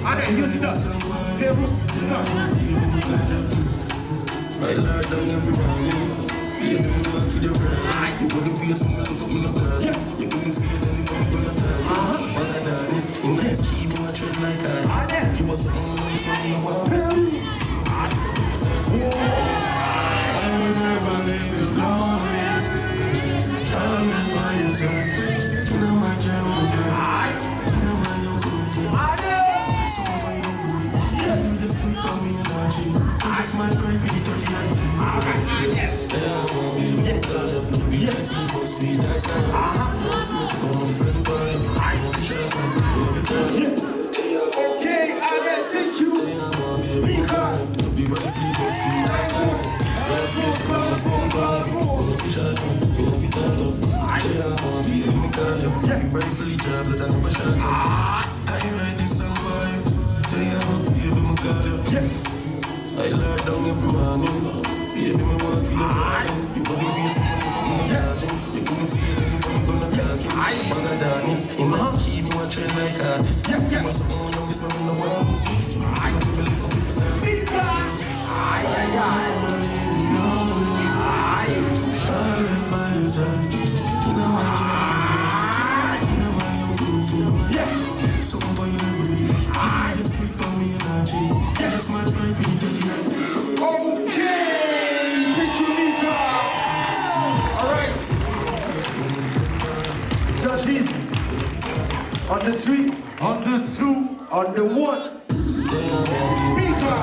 Anel, you stop. Peru, stop. I lie down every morning. You do not feel the brain. You put the beat on me, look me no bad. You put the feel, then you know me gonna die. But I done this, in this key, me a tread like I. You was the only one from the world. I will never leave you lonely. Time is why you say. You know my jam, you know my young soul. You just sweet on me energy. That's my pride, pretty dirty and deep. Sweet, that's how Okay, Anel, thank you. Miha. I lie down every morning. Baby, me want to the morning. You want to be from the garden. You give me feeling, you come gonna talk it. Bag of darkness, in my key, me want tread like artist. You must have known this man in the world. You don't believe for people stand. Always by your side. You know my job. You know my young fool. So for you every day. You just sweet on me energy. That's my pride, pretty dirty and deep. Okay, thank you, Miha. All right. Judges, on the 3, on the 2, on the 1. Miha.